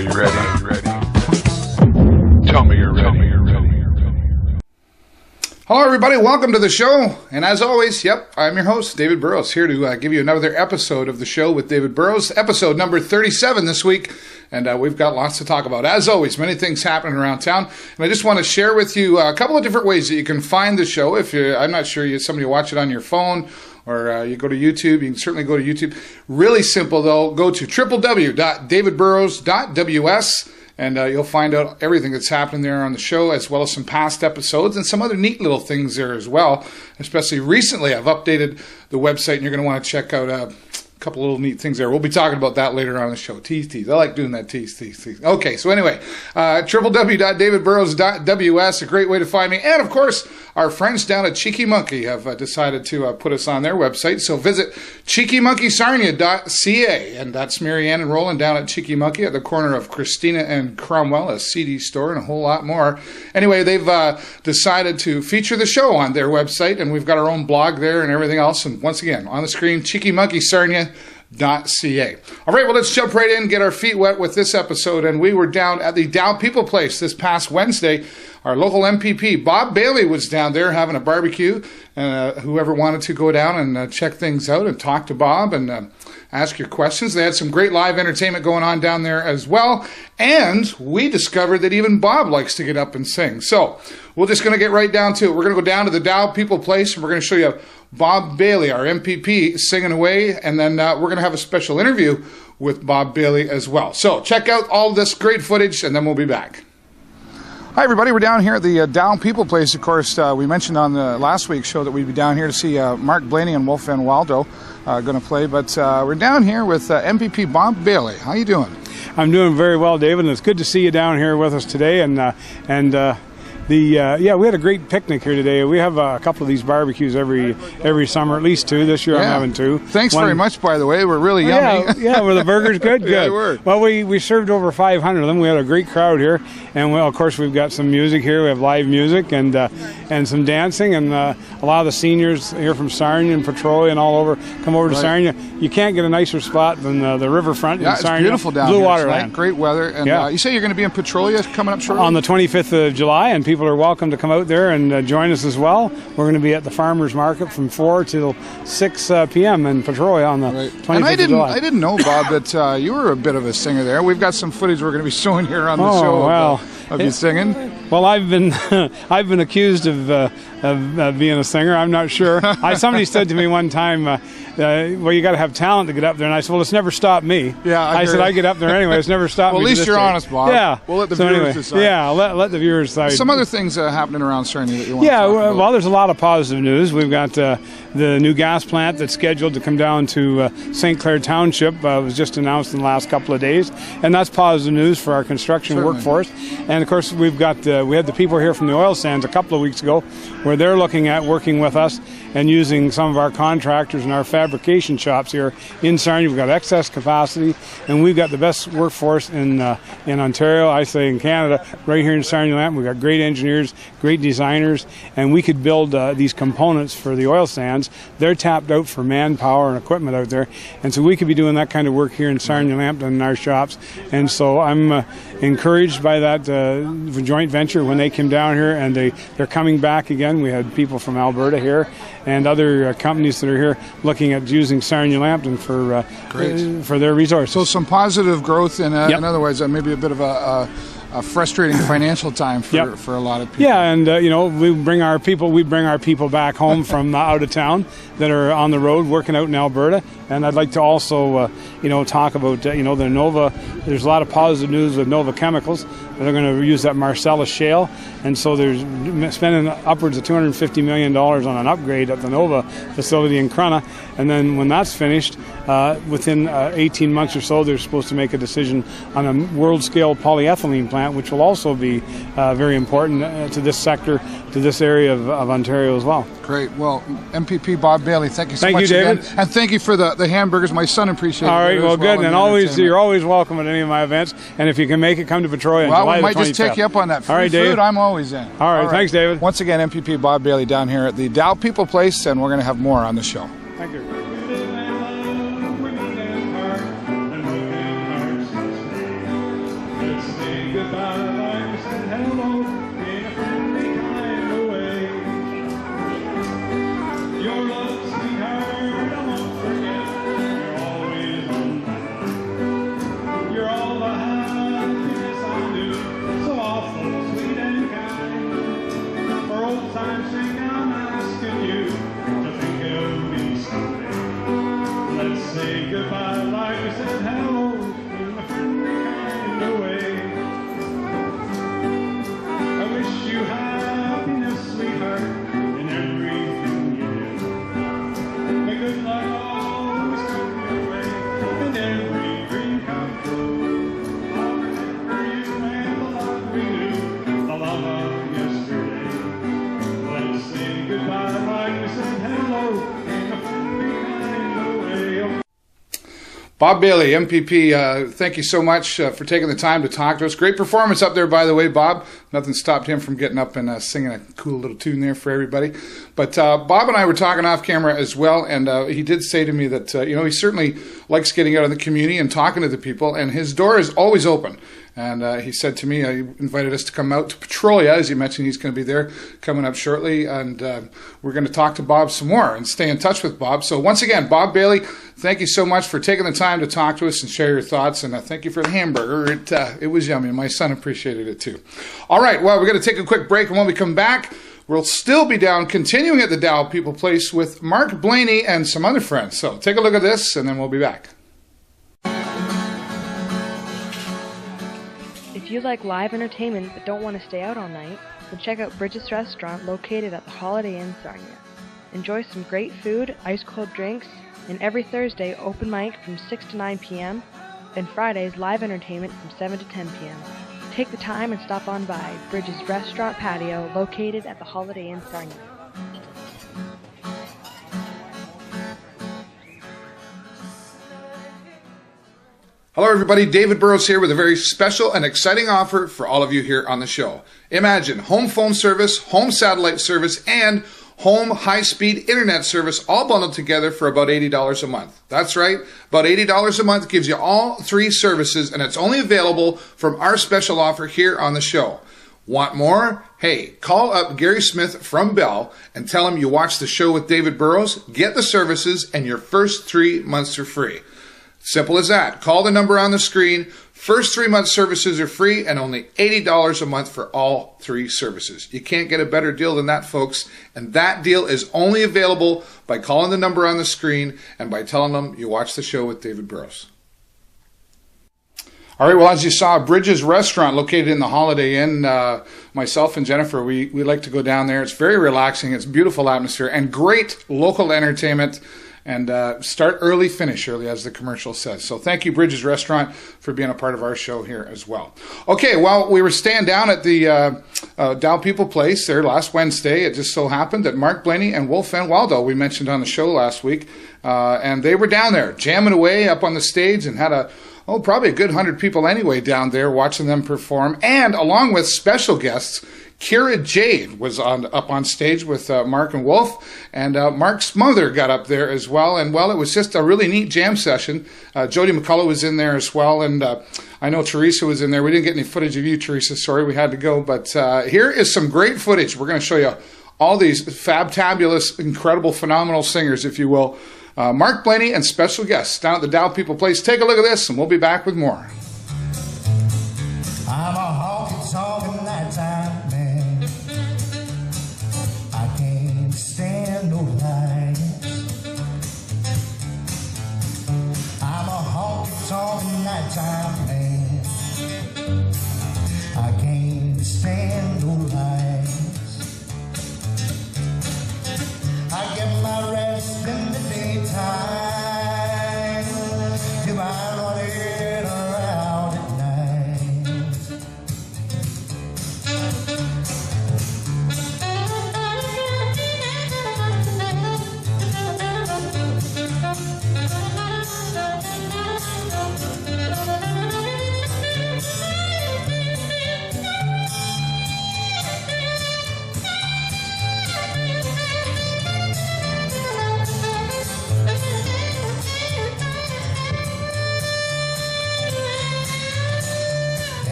Are you ready? Are you ready? Tell me you're ready. Hello, everybody. Welcome to the show. And as always, I'm your host, David Burrows, here to give you another episode of the show with David Burrows, episode number 37 this week. And we've got lots to talk about. As always, many things happening around town. And I just want to share with you a couple of different ways that you can find the show. If I'm not sure somebody watch it on your phone or you go to YouTube, you can certainly go to YouTube. Really simple, though. Go to www.davidburrows.ws. And you'll find out everything that's happening there on the show, as well as some past episodes and some other neat little things there as well. Especially recently, I've updated the website, and you're going to want to check out a couple little neat things there. We'll be talking about that later on in the show. Tease. I like doing that tease. Okay, so anyway, www.davidburrows.ws, a great way to find me. And, of course, our friends down at Cheeky Monkey have decided to put us on their website. So visit cheekymonkeysarnia.ca. And that's Marianne and Roland down at Cheeky Monkey at the corner of Christina and Cromwell, a CD store, and a whole lot more. Anyway, they've decided to feature the show on their website, and we've got our own blog there and everything else. And once again, on the screen, cheekymonkeysarnia.ca. All right, well, let's jump right in and get our feet wet with this episode. And we were down at the Dow People place this past Wednesday. Our local MPP, Bob Bailey, was down there having a barbecue. Whoever wanted to go down and check things out and talk to Bob and ask your questions. They had some great live entertainment going on down there as well. And we discovered that even Bob likes to get up and sing. So we're just going to get right down to it. We're going to go down to the Dow People place, and we're going to show you Bob Bailey, our MPP, singing away. And then we're going to have a special interview with Bob Bailey as well. So check out all this great footage, and then we'll be back. Hi, everybody. We're down here at the Dow People place. Of course, we mentioned on the last week's show that we'd be down here to see Mark Blayney and Wulf VanWaldow going to play. But we're down here with MPP Bob Bailey. How you doing? I'm doing very well, David, and it's good to see you down here with us today. We had a great picnic here today. We have a couple of these barbecues every summer, at least two. This year I'm having two. Thanks very much, by the way. We're really yummy. Yeah, were the burgers good? Good. Yeah, they were. Well, we served over 500 of them. We had a great crowd here, and of course we've got some music here. We have live music and some dancing, and a lot of the seniors here from Sarnia and Petrolia and all over come over to Sarnia. You can't get a nicer spot than the riverfront in Sarnia. It's beautiful down Blue here. Water Tonight. Land. Great weather. And you say you're going to be in Petrolia coming up shortly? On the 25th of July, and people are welcome to come out there and join us as well. We're going to be at the Farmers Market from 4 till 6 p.m. in Petrolia on the 25th of July. I didn't know, Bob, that you were a bit of a singer there. We've got some footage we're going to be showing here on the show of you singing. Well, I've been accused of being a singer. I'm not sure. Somebody said to me one time, well, you got to have talent to get up there. And I said, well, it's never stopped me. Yeah, I said, I get up there anyway. It's never stopped me. Well, at least you're honest, Bob. Yeah. We'll let the viewers decide. Yeah, let the viewers decide. Some other things happening around Sarnia that you want to talk about. Well, there's a lot of positive news. We've got the new gas plant that's scheduled to come down to St. Clair Township. It was just announced in the last couple of days. And that's positive news for our construction workforce. And, of course, we had the people here from the oil sands a couple of weeks ago where they're looking at working with us and using some of our contractors and our fabrication shops here in Sarnia. We've got excess capacity, and we've got the best workforce in Ontario, I say in Canada, right here in Sarnia Land. We've got great engineers, great designers, and we could build these components for the oil sands. They're tapped out for manpower and equipment out there, and so we could be doing that kind of work here in Sarnia Lambton in our shops. And so I'm encouraged by that joint venture when they came down here, and they're coming back again. We had people from Alberta here and other companies that are here looking at using Sarnia Lambton for their resources. So some positive growth in other words, maybe a bit of a frustrating financial time for a lot of people. Yeah, and we bring our people back home from out of town that are on the road working out in Alberta. And I'd like to also talk about the Nova. There's a lot of positive news with Nova Chemicals. They're going to use that Marcellus shale, and so there's spending upwards of $250 million on an upgrade at the Nova facility in Crunna. And then when that's finished, within 18 months or so, they're supposed to make a decision on a world-scale polyethylene plant, which will also be very important to this sector, to this area of Ontario as well. Great. Well, MPP Bob Bailey, thank you so much David. again. And thank you for the hamburgers. My son appreciated it. All right, well, good. And you're always welcome at any of my events. And if you can make it, come to Petrolia on July the 25th. We might just take you up on that. Free all right, food, David. I'm always in. All right, thanks, David. Once again, MPP Bob Bailey down here at the Dow People place, and we're going to have more on the show. Thank you. I said hello in a friendly kind of way. I wish you happiness, sweetheart, in everything you do. May good luck always come your way, and every dream come true. I'll remember you and the love we knew, the love of yesterday. Let's say goodbye like we said hello in a friendly kind of way. Bob Bailey, MPP, thank you so much for taking the time to talk to us. Great performance up there, by the way, Bob. Nothing stopped him from getting up and singing a cool little tune there for everybody. But Bob and I were talking off camera as well, and he did say to me that, he certainly likes getting out in the community and talking to the people, and his door is always open. And he said to me, he invited us to come out to Petrolia. As you mentioned, he's going to be there coming up shortly. And we're going to talk to Bob some more and stay in touch with Bob. So once again, Bob Bailey, thank you so much for taking the time to talk to us and share your thoughts. And thank you for the hamburger. It was yummy. My son appreciated it too. All right, well, we're going to take a quick break. And when we come back, we'll still be down, continuing at the Dow People Place with Mark Blayney and some other friends. So take a look at this, and then we'll be back. If you like live entertainment but don't want to stay out all night, then check out Bridges Restaurant located at the Holiday Inn, Sarnia. Enjoy some great food, ice-cold drinks, and every Thursday open mic from 6 to 9 p.m. and Fridays live entertainment from 7 to 10 p.m. Take the time and stop on by Bridges Restaurant Patio located at the Holiday Inn, Sarnia. Hello, everybody. David Burrows here with a very special and exciting offer for all of you here on the show. Imagine home phone service, home satellite service, and home high-speed internet service all bundled together for about $80 a month. That's right. About $80 a month gives you all three services, and it's only available from our special offer here on the show. Want more? Hey, call up Gary Smith from Bell and tell him you watched the show with David Burrows, get the services, and your first 3 months are free. Simple as that. Call the number on the screen. First 3 month services are free and only $80 a month for all three services. You can't get a better deal than that, folks. And that deal is only available by calling the number on the screen and by telling them you watched the show with David Burrows. All right, well, as you saw, Bridges Restaurant located in the Holiday Inn. Myself and Jennifer, we like to go down there. It's very relaxing. It's beautiful atmosphere and great local entertainment. And start early, finish early, as the commercial says. So thank you, Bridges Restaurant, for being a part of our show here as well. Okay, well, we were staying down at the Dow People Place there last Wednesday. It just so happened that Mark Blayney and W.O.L.V.E. VanWaldow, we mentioned on the show last week, and they were down there jamming away up on the stage and had probably a good 100 people anyway down there watching them perform. And along with special guests, Kira-Jade was up on stage with Mark and Wolf, and Mark's mother got up there as well. And, well, it was just a really neat jam session. Jody McCulloh was in there as well, and I know Teresa was in there. We didn't get any footage of you, Teresa. Sorry, we had to go. But here is some great footage. We're going to show you all these fabtabulous, incredible, phenomenal singers, if you will. Mark Blayney and special guests down at the Dow People Place. Take a look at this, and we'll be back with more. I'm a honky-tonk nighttime man. I can't stand no lights. I'm a honky-tonk nighttime man. I can't stand no lights. I get my rest in the daytime. Till I run it around at night.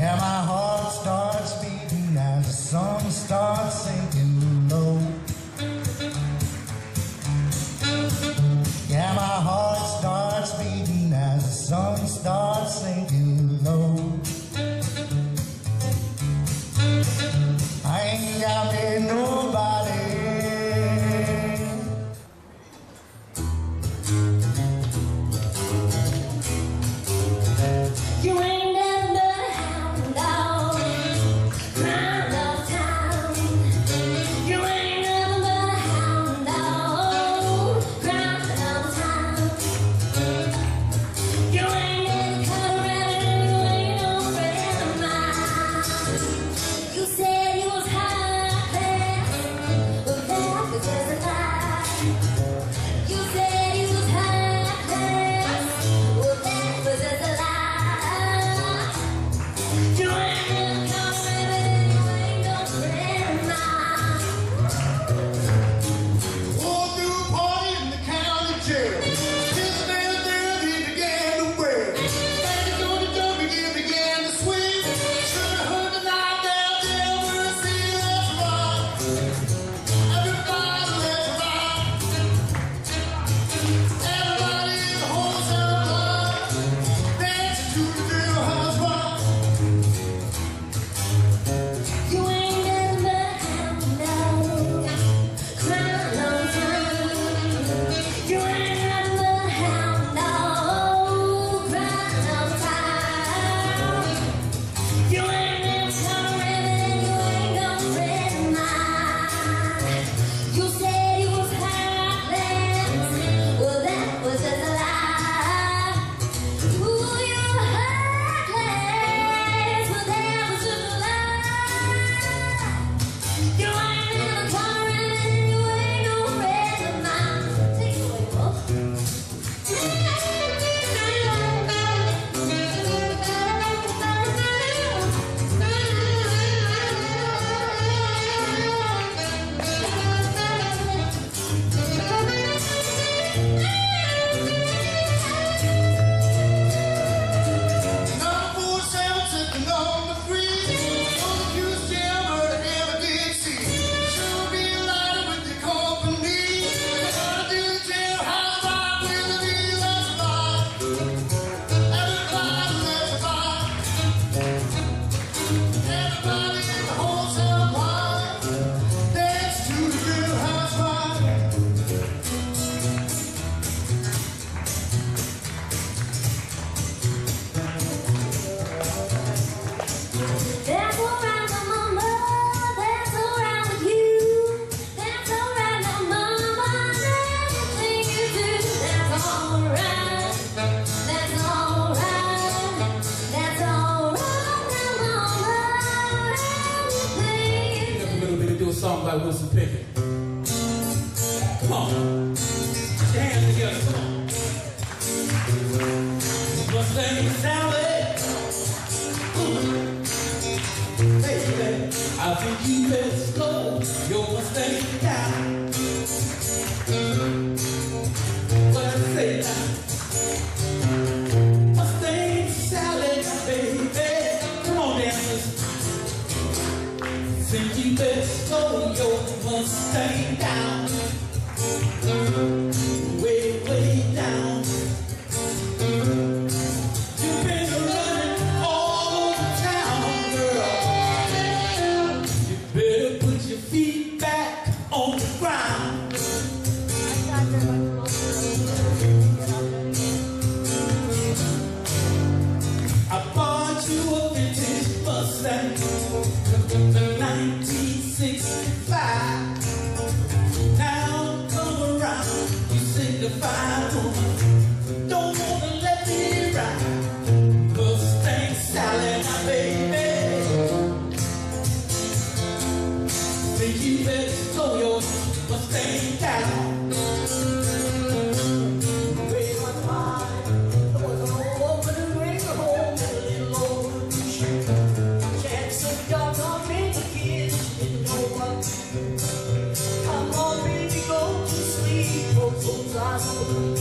And my heart starts beating as the sun starts sinking low. Yeah, my heart starts beating as the sun starts sinking low. I ain't got me nobody. by Wilson Pickett. Come on. Put your hands together. Come on. Mustang Sally. Baby, I think you better slow your Mustang down. What I say now? Mustang Sally, baby. Come on, dancers. Think you better slow your Mustang down. Way, way down. You've been running all over town, girl. You better put your feet back on the ground. I bought you a vintage Mustang, 1965. Now come around, you signify woman. Don't wanna let me ride. Mustang Sally, my baby. Think you better slow your Mustang down. Way on mine, there was an opening ring home and a little over the street. Jackson got on me the kids, didn't know what to do. Come on, baby, go to sleep, close those eyes open.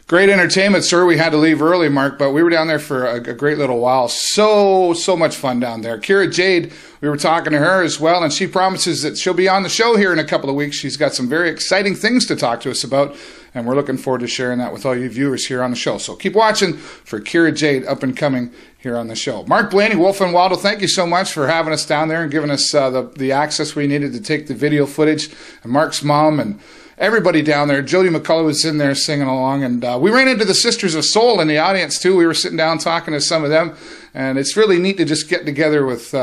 Great entertainment, sir. We had to leave early, Mark, but we were down there for a great little while. So much fun down there. Kira-Jade, we were talking to her as well, and she promises that she'll be on the show here in a couple of weeks. She's got some very exciting things to talk to us about, and we're looking forward to sharing that with all you viewers here on the show. So keep watching for Kira-Jade up and coming here on the show. Mark Blayney, Wulf VanWaldow, thank you so much for having us down there and giving us the access we needed to take the video footage. And Mark's mom and everybody down there. Jody McCulloh was in there singing along, and we ran into the Sisters of Soul in the audience too. We were sitting down talking to some of them, and it's really neat to just get together with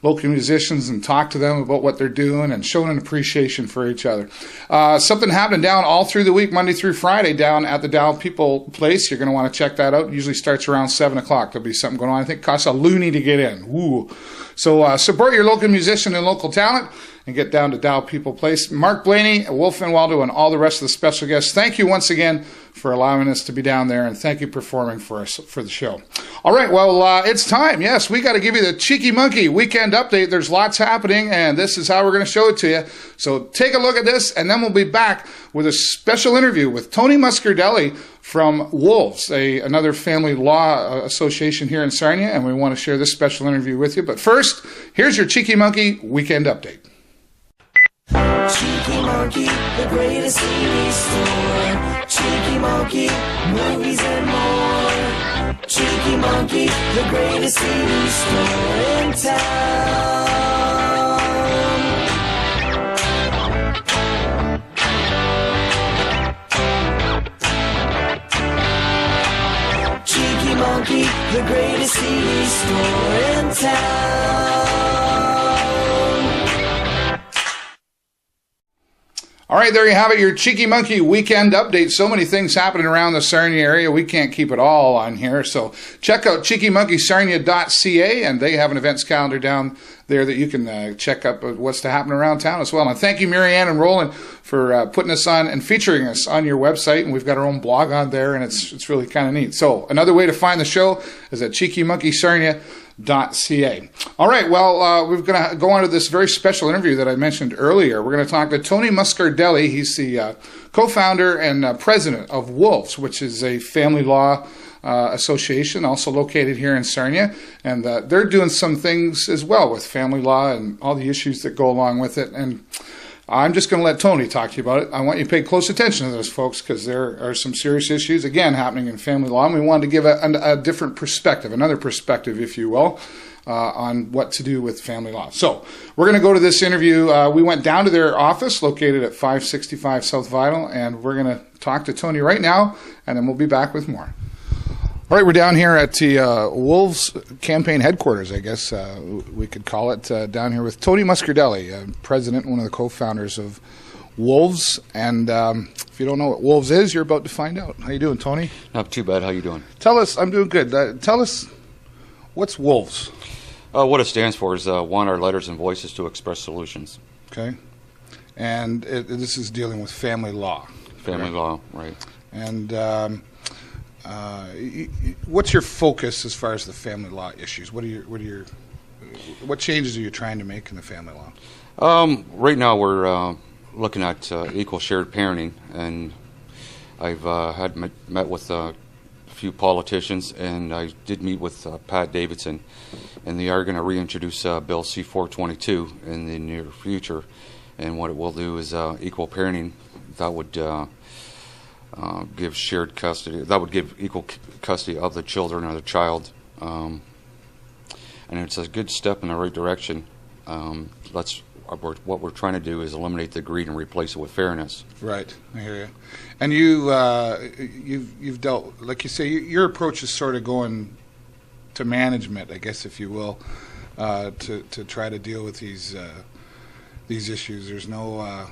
local musicians and talk to them about what they're doing and showing an appreciation for each other. Something happened down all through the week, Monday through Friday, down at the Dow People place. You're going to want to check that out. It usually starts around 7 o'clock. There'll be something going on. I think it costs a loonie to get in. Woo. So support your local musician and local talent and get down to Dow People Place. Mark Blayney, Wulf VanWaldow, and all the rest of the special guests, thank you once again for allowing us to be down there, and thank you performing for us for the show. All right, well, it's time. Yes, we got to give you the Cheeky Monkey weekend update. There's lots happening, and this is how we're going to show it to you. So take a look at this, and then we'll be back with a special interview with Tony Moscardelli from W.O.L.V.E.S, another family law association here in Sarnia, and we want to share this special interview with you. But first, here's your Cheeky Monkey weekend update. Cheeky Monkey, the greatest TV store. Cheeky Monkey, movies and more. Cheeky Monkey, the greatest TV store in town. Cheeky Monkey, the greatest TV store in town. right, there you have it, your Cheeky Monkey weekend update. So many things happening around the Sarnia area. We can't keep it all on here. So check out cheekymonkeysarnia.ca, and they have an events calendar down there that you can check up what's to happen around town as well. And thank you, Marianne and Roland, for putting us on and featuring us on your website. And we've got our own blog on there, and it's really kind of neat. So another way to find the show is at cheekymonkeysarnia.ca. All right, well, we're going to go on to this very special interview that I mentioned earlier. We're going to talk to Tony Moscardelli. He's the co-founder and president of W.O.L.V.E.S, which is a family law association, also located here in Sarnia. And they're doing some things as well with family law and all the issues that go along with it. And I'm just going to let Tony talk to you about it. I want you to pay close attention to this, folks, because there are some serious issues, again, happening in family law. And we wanted to give a different perspective, another perspective, if you will, on what to do with family law. So we're going to go to this interview. We went down to their office located at 565 South Vital, and we're going to talk to Tony right now, and then we'll be back with more. All right, we're down here at the W.O.L.V.E.S campaign headquarters, I guess we could call it, down here with Tony Moscardelli, president, one of the co-founders of W.O.L.V.E.S. And if you don't know what W.O.L.V.E.S is, you're about to find out. How you doing, Tony? Not too bad. How you doing? Tell us. I'm doing good. Tell us, what's W.O.L.V.E.S? What it stands for is want our letters and voices to express solutions. Okay. And this is dealing with family law. Family law, right. And what's your focus as far as the family law issues? What changes are you trying to make in the family law? Right now we're looking at equal shared parenting, and I've met with a few politicians, and I did meet with Pat Davidson, and they are going to reintroduce Bill C-422 in the near future. And what it will do is equal parenting. That would give shared custody. That would give equal custody of the children or the child, and it's a good step in the right direction. What we're trying to do is eliminate the greed and replace it with fairness. Right, I hear you. And you've dealt, like you say, your approach is sort of going to management, I guess, if you will, to try to deal with these issues. There's no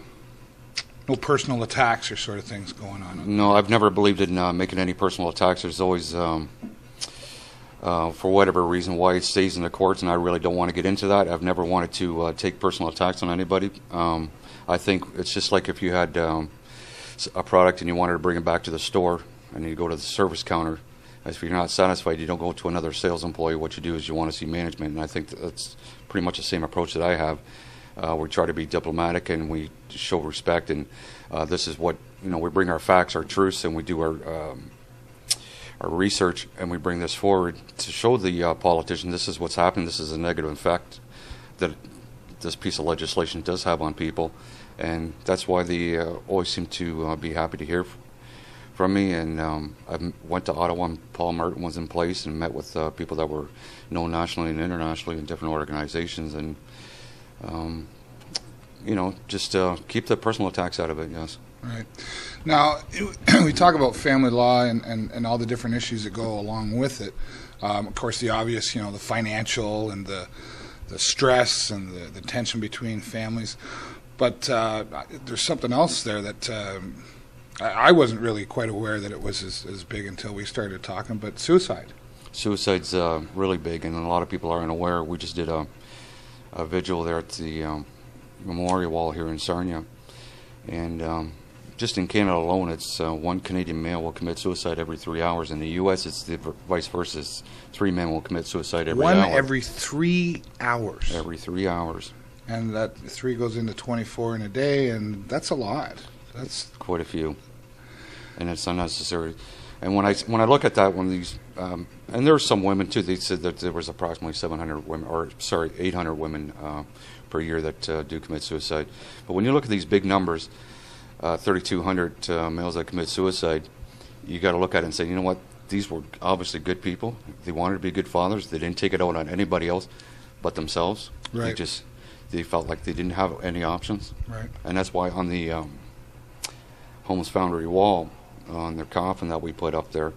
personal attacks or sort of things going on. No, I've never believed in making any personal attacks. There's always, for whatever reason, why it stays in the courts, and I really don't want to get into that. I've never wanted to take personal attacks on anybody. I think it's just like if you had a product and you wanted to bring it back to the store, and you go to the service counter. If you're not satisfied, you don't go to another sales employee. What you do is you want to see management, and I think that's pretty much the same approach that I have. We try to be diplomatic, and we show respect, and this is what, we bring our facts, our truths, and we do our research, and we bring this forward to show the politician this is what's happening. This is a negative effect that this piece of legislation does have on people, and that's why they always seem to be happy to hear from me. And I went to Ottawa, and Paul Martin was in place, and met with people that were known nationally and internationally in different organizations, and just keep the personal attacks out of it, yes. Right. Now, we talk about family law and all the different issues that go along with it. Of course, the obvious, the financial and the stress and the tension between families. But there's something else there that I wasn't really quite aware that it was as big until we started talking, but suicide. Suicide's really big, and a lot of people aren't aware. We just did a vigil there at the Memorial Wall here in Sarnia, and just in Canada alone, it's one Canadian male will commit suicide every 3 hours. In the U.S., it's the vice versa. It's 3 men will commit suicide every hour. One every 3 hours. Every 3 hours. And that 3 goes into 24 in a day, and that's a lot. That's quite a few, and it's unnecessary. And when I look at that, one of these, and there are some women too. They said that there was approximately 800 women per year that do commit suicide. But when you look at these big numbers, 3,200 males that commit suicide, you got to look at it and say, you know what? These were obviously good people. They wanted to be good fathers. They didn't take it out on anybody else but themselves. Right. They felt like they didn't have any options. Right. And that's why on the Homeless Foundry wall, on their coffin that we put up there,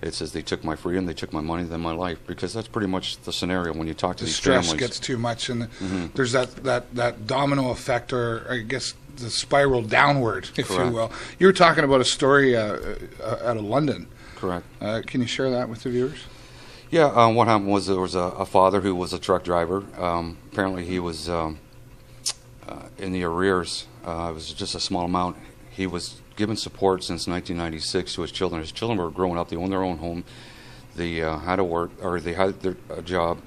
it says, they took my freedom, they took my money, then my life, because that's pretty much the scenario when you talk to these families. The stress gets too much, and there's that domino effect, or I guess the spiral downward, if you Correct. will. You were talking about a story out of London. Correct. Can you share that with the viewers? Yeah, what happened was there was a father who was a truck driver. Apparently he was in the arrears. It was just a small amount. He was given support since 1996 to his children. His children were growing up. They owned their own home. They had to work, or they had their job,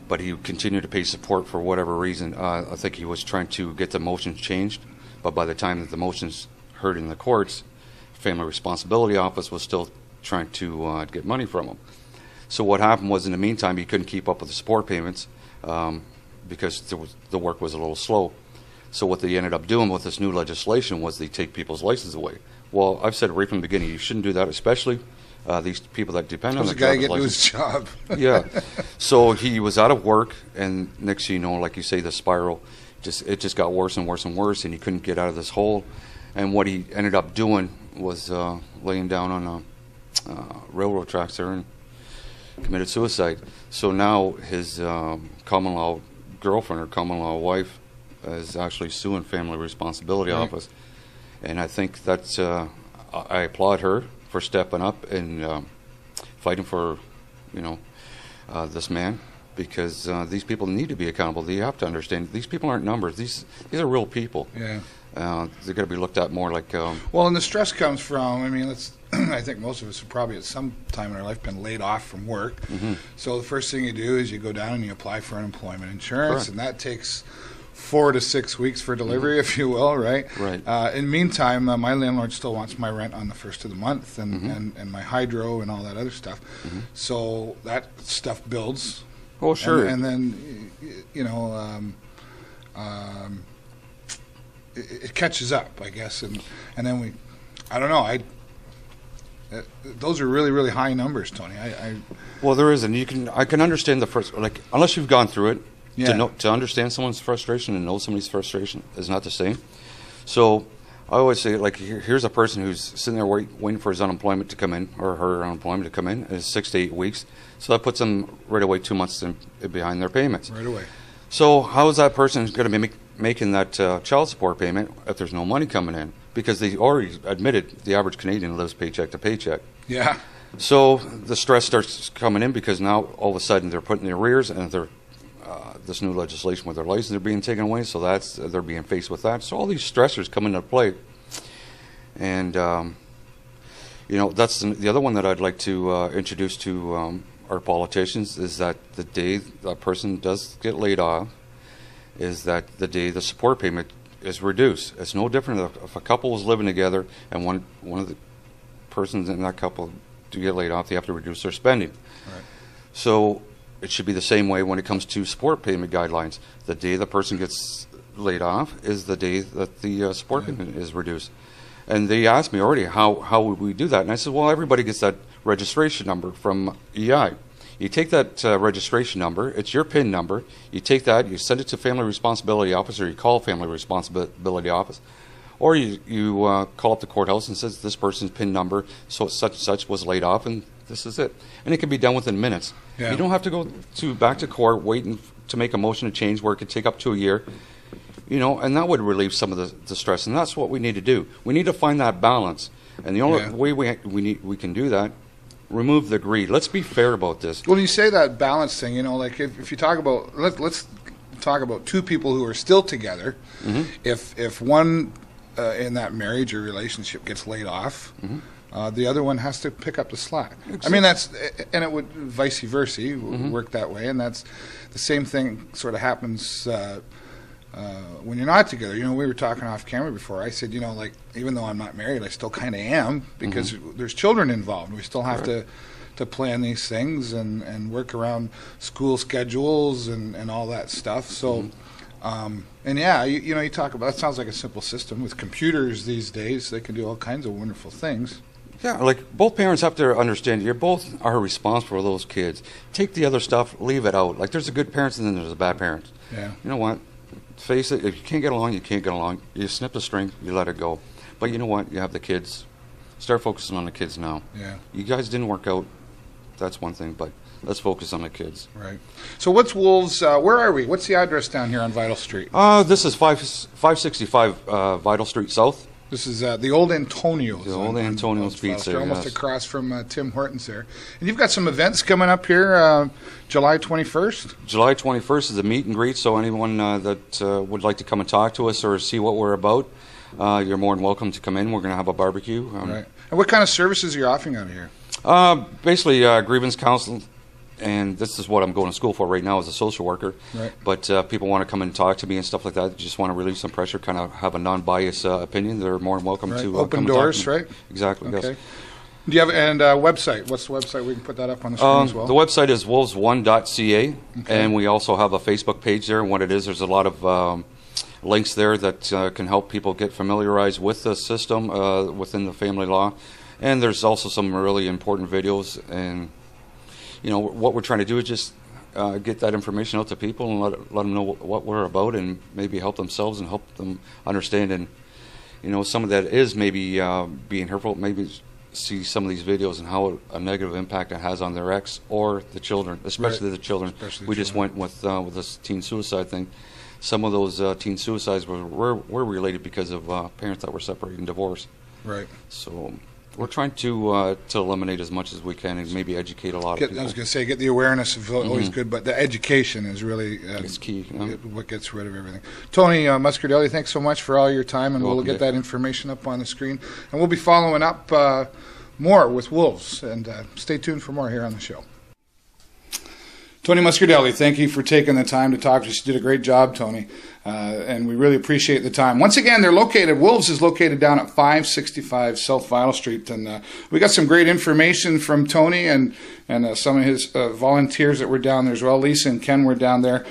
but he continued to pay support for whatever reason. I think he was trying to get the motions changed, but by the time that the motions heard in the courts, Family Responsibility Office was still trying to get money from him. So what happened was, in the meantime, he couldn't keep up with the support payments because the work was a little slow. So what they ended up doing with this new legislation was they take people's license away. Well, I've said right from the beginning, you shouldn't do that, especially these people that depend on How's the a guy driver's get to his license. job? Yeah. So he was out of work, and next thing you know, like you say, the spiral, it just got worse and worse and worse, and he couldn't get out of this hole. And what he ended up doing was laying down on railroad tracks there and committed suicide. So now his common law girlfriend or common law wife is actually suing Family Responsibility Office, and I think that's I applaud her for stepping up and fighting for this man, because these people need to be accountable. They have to understand these people aren't numbers. These are real people. Yeah. They're going to be looked at more like. Well, and the stress comes from, I mean, I think most of us have probably at some time in our life been laid off from work. Mm-hmm. So the first thing you do is you go down and you apply for unemployment insurance, Correct. and that takes 4 to 6 weeks for delivery, if you will, right? Right. In the meantime, my landlord still wants my rent on the first of the month, and my hydro and all that other stuff. Mm-hmm. So that stuff builds. Oh, sure. And then, it catches up, I guess, and then I don't know, those are really, really high numbers, Tony. Well, there is, and I can understand the first, like, unless you've gone through it, Yeah. to understand someone's frustration and know somebody's frustration is not the same. So I always say, like, here's a person who's sitting there waiting for his unemployment to come in, or her unemployment to come in. It's 6 to 8 weeks, so that puts them right away 2 months behind their payments. Right away. So how is that person going to be making that child support payment if there's no money coming in? Because they already admitted the average Canadian lives paycheck to paycheck. Yeah. So the stress starts coming in because now all of a sudden they're putting the arrears, and they're this new legislation with their license are being taken away. So they're being faced with that. So all these stressors come into play, and that's the other one that I'd like to introduce to our politicians is that the day that person does get laid off is that the day the support payment is reduced. It's no different if a couple is living together and one of the persons in that couple to get laid off, they have to reduce their spending. Right. So it should be the same way when it comes to support payment guidelines. The day the person gets laid off is the day that the support payment is reduced. And they asked me already, how would we do that? And I said, well, everybody gets that registration number from EI. You take that registration number, it's your PIN number, you take that, you send it to Family Responsibility Office, or you call Family Responsibility Office, or you call up the courthouse and says this person's PIN number, so such and such was laid off, and this is it. And it can be done within minutes. Yeah. You don't have to go back to court waiting to make a motion to change where it could take up to a year. And that would relieve some of the stress, and that's what we need to do. We need to find that balance, and the only way we can do that, remove the greed. Let's be fair about this. Well, you say that balance thing, like if you talk about, let's talk about two people who are still together. Mm-hmm. If one in that marriage or relationship gets laid off, the other one has to pick up the slack. I mean, and it would vice versa work that way, and that's the same thing sort of happens when you're not together. We were talking off camera before. I said, like, even though I'm not married, I still kind of am, because there's children involved. We still have to plan these things and work around school schedules and all that stuff. So, you talk about, that sounds like a simple system. With computers these days, they can do all kinds of wonderful things. Yeah, like, both parents have to understand you both are responsible for those kids. Take the other stuff, leave it out. Like, there's the good parents and then there's the bad parents. Yeah. You know what? Face it, if you can't get along, you can't get along. You snip the string, you let it go. But you know what? You have the kids. Start focusing on the kids now. Yeah. You guys didn't work out. That's one thing, but let's focus on the kids. Right. So what's Wolves? Where are we? What's the address down here on Vital Street? This is 565 Vital Street South. This is the old Antonio's. The old Antonio's Pizza. They're almost across from Tim Hortons there. And you've got some events coming up here July 21st? July 21st is a meet and greet, so anyone that would like to come and talk to us or see what we're about, you're more than welcome to come in. We're going to have a barbecue. Right. And what kind of services are you offering out here? Basically, grievance counseling. And this is what I'm going to school for right now as a social worker. Right. But people want to come and talk to me and stuff like that. Just want to relieve some pressure, kind of have a non-biased opinion. They're more than welcome to open come doors, and talk to me. right? Exactly. Okay. Yes. Do you have a website? What's the website? We can put that up on the screen as well. The website is wolves1.ca, and we also have a Facebook page there. And what it is, there's a lot of links there that can help people get familiarized with the system within the family law. And there's also some really important videos. And you know, what we're trying to do is just get that information out to people and let them know what we're about, and maybe help themselves and help them understand. And you know, some of that is maybe being hurtful. Maybe see some of these videos and how a negative impact it has on their ex or the children, especially the children. We just went with this teen suicide thing. Some of those teen suicides were related because of parents that were separated and divorced. Right. So we're trying to eliminate as much as we can and maybe educate a lot of people. I was going to say, get the awareness is always good, but the education is really it's key. What gets rid of everything. Tony Moscardelli, thanks so much for all your time, and we'll get that information up on the screen. And we'll be following up more with Wolves, and stay tuned for more here on the show. Tony Moscardelli, thank you for taking the time to talk to us. You did a great job, Tony, and we really appreciate the time. Once again, they're located, Wolves is located down at 565 South Vital Street, and we got some great information from Tony and some of his volunteers that were down there as well. Lisa and Ken were down there.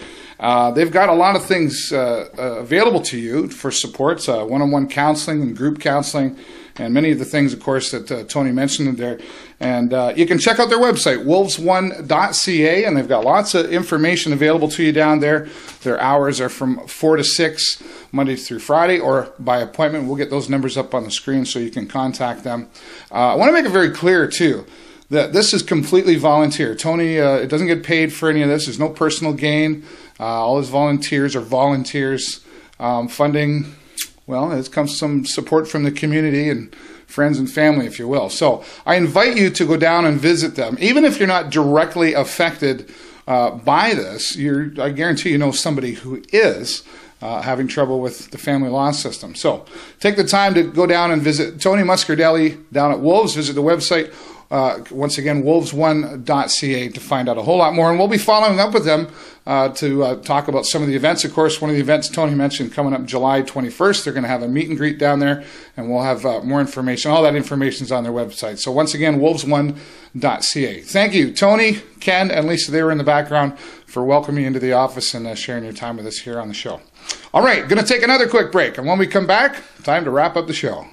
They've got a lot of things available to you for supports, one-on-one counseling and group counseling, and many of the things, of course, that Tony mentioned there. And you can check out their website, wolves1.ca, and they've got lots of information available to you down there. Their hours are from 4 to 6, Monday through Friday, or by appointment. We'll get those numbers up on the screen so you can contact them. I want to make it very clear, too, that this is completely volunteer. Tony, it doesn't get paid for any of this. There's no personal gain. All his volunteers are volunteers. Funding, well, it comes some support from the community and friends and family, if you will. So I invite you to go down and visit them. Even if you're not directly affected by this, I guarantee you know somebody who is having trouble with the family law system. So take the time to go down and visit Tony Moscardelli down at Wolves. Visit the website. Once again, wolves1.ca to find out a whole lot more. And we'll be following up with them to talk about some of the events. Of course, one of the events Tony mentioned coming up July 21st, they're going to have a meet and greet down there, and we'll have more information. All that information is on their website. So once again, wolves1.ca. Thank you, Tony, Ken, and Lisa. They were in the background for welcoming you into the office and sharing your time with us here on the show. All right, going to take another quick break. And when we come back, time to wrap up the show.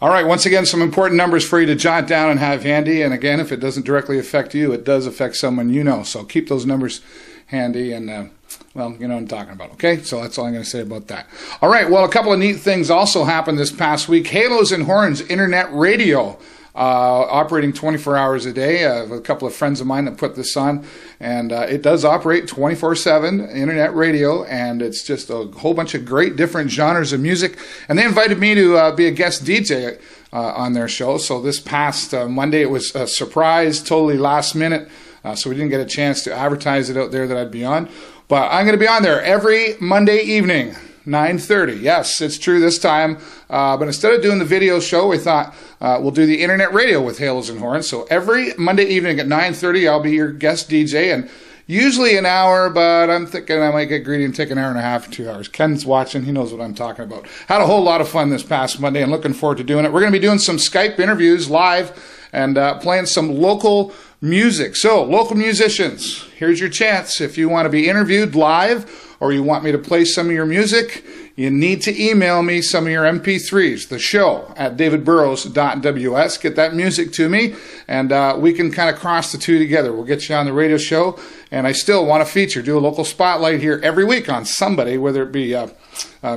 All right, once again, some important numbers for you to jot down and have handy. And again, if it doesn't directly affect you, it does affect someone you know. So keep those numbers handy and, well, you know what I'm talking about, okay? So that's all I'm going to say about that. All right, well, a couple of neat things also happened this past week. Halos and Horns Internet Radio, operating 24 hours a day. I have a couple of friends of mine that put this on, and it does operate 24/7 internet radio, and it's just a whole bunch of great different genres of music. And they invited me to be a guest DJ on their show. So this past Monday, it was a surprise, totally last minute, so we didn't get a chance to advertise it out there that I'd be on. But I'm going to be on there every Monday evening, 9:30. Yes, it's true this time. But instead of doing the video show, we thought we'll do the internet radio with Halos and Horns. So every Monday evening at 9:30, I'll be your guest DJ. And usually an hour, but I'm thinking I might get greedy and take an hour and a half or 2 hours. Ken's watching. He knows what I'm talking about. Had a whole lot of fun this past Monday and looking forward to doing it. We're going to be doing some Skype interviews live and playing some local music. So, local musicians, here's your chance. If you want to be interviewed live or you want me to play some of your music, you need to email me some of your MP3s, the show at davidburrows.ws. Get that music to me, and we can kind of cross the two together. We'll get you on the radio show, and I still want to do a local spotlight here every week on somebody, whether it be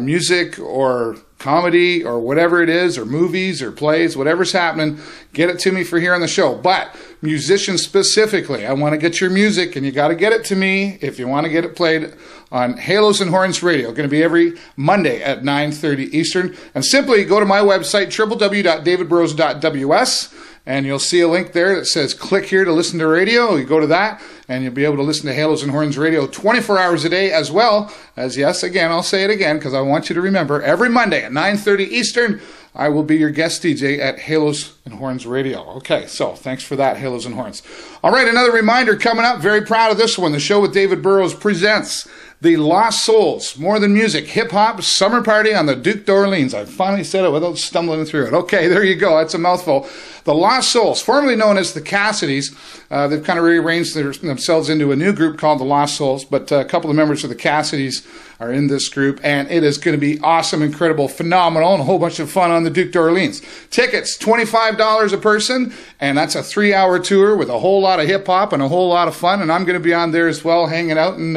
music or comedy or whatever it is, or movies or plays, whatever's happening, get it to me for here on the show. But musicians specifically, I want to get your music, and you got to get it to me if you want to get it played on Halos and Horns Radio. Going to be every Monday at 9:30 Eastern. And simply go to my website, www.davidburrows.ws, and you'll see a link there that says click here to listen to radio. You go to that, and you'll be able to listen to Halos and Horns Radio 24 hours a day, as well as, yes, again, I'll say it again because I want you to remember, every Monday at 9:30 Eastern, I will be your guest DJ at Halos and Horns Radio. Okay, so thanks for that, Halos and Horns. All right, another reminder coming up. Very proud of this one. The Show with David Burrows presents the Lost Souls, More Than Music, Hip Hop Summer Party on the Duke d'Orleans. I finally said it without stumbling through it. Okay, there you go. That's a mouthful. The Lost Souls, formerly known as the Cassidys, they've kind of rearranged themselves into a new group called the Lost Souls, but a couple of members of the Cassidys are in this group, and it is going to be awesome, incredible, phenomenal, and a whole bunch of fun on the Duke d'Orleans. Tickets, $25 a person, and that's a 3-hour tour with a whole lot of hip-hop and a whole lot of fun, and I'm going to be on there as well, hanging out and,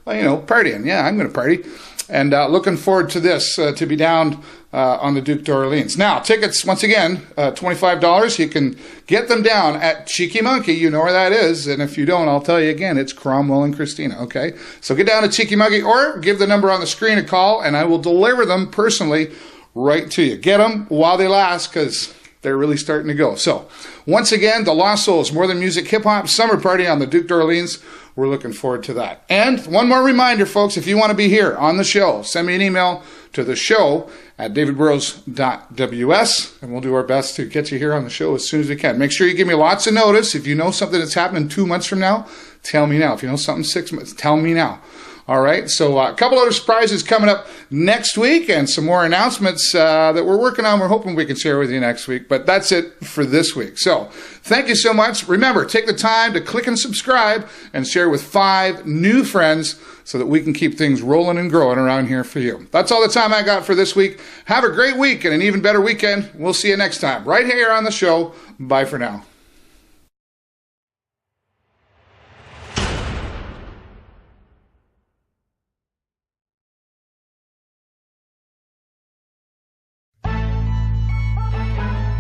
partying. Yeah, I'm going to party. And looking forward to this, to be down on the Duke d'Orleans. Now, tickets, once again, $25. You can get them down at Cheeky Monkey. You know where that is. And if you don't, I'll tell you again, it's Cromwell and Christina, okay? So get down to Cheeky Monkey, or give the number on the screen a call, and I will deliver them personally right to you. Get them while they last, because they're really starting to go. So, once again, the Lost Souls, More Than Music, Hip Hop Summer Party on the Duke d'Orleans. We're looking forward to that. And one more reminder, folks, if you want to be here on the show, send me an email to the show at davidburrows.ws, and we'll do our best to get you here on the show as soon as we can. Make sure you give me lots of notice. If you know something that's happening 2 months from now, tell me now. If you know something 6 months, tell me now. All right, so a couple other surprises coming up next week, and some more announcements that we're working on. We're hoping we can share with you next week, but that's it for this week. So thank you so much. Remember, take the time to click and subscribe and share with 5 new friends so that we can keep things rolling and growing around here for you. That's all the time I got for this week. Have a great week and an even better weekend. We'll see you next time right here on the show. Bye for now.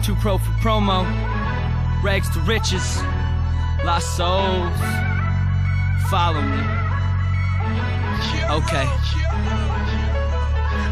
Too pro for promo, rags to riches, lost souls, follow me. Okay.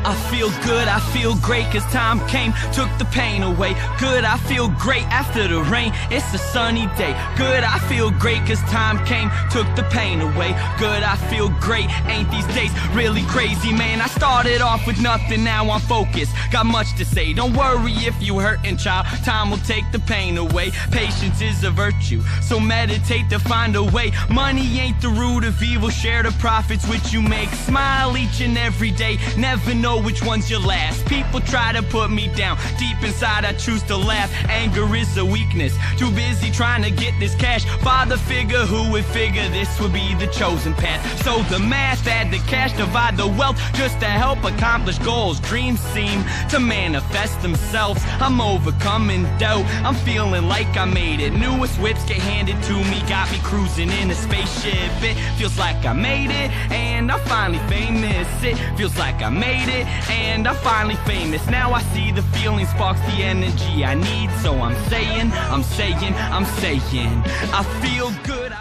I feel good, I feel great, cause time came, took the pain away. Good, I feel great after the rain, it's a sunny day. Good, I feel great, cause time came, took the pain away. Good, I feel great, ain't these days really crazy, man? I started off with nothing, now I'm focused, got much to say. Don't worry if you hurtin', child, time will take the pain away. Patience is a virtue, so meditate to find a way. Money ain't the root of evil, share the profits which you make. Smile each and every day, never know which one's your last. People try to put me down, deep inside I choose to laugh. Anger is a weakness, too busy trying to get this cash. Father figure, who would figure this would be the chosen path? So the math, add the cash, divide the wealth, just to help accomplish goals. Dreams seem to manifest themselves, I'm overcoming doubt, I'm feeling like I made it. Newest whips get handed to me, got me cruising in a spaceship. It feels like I made it, and I'm finally famous. It feels like I made it, and I'm finally famous. Now I see the feeling sparks the energy I need. So I'm saying, I feel good.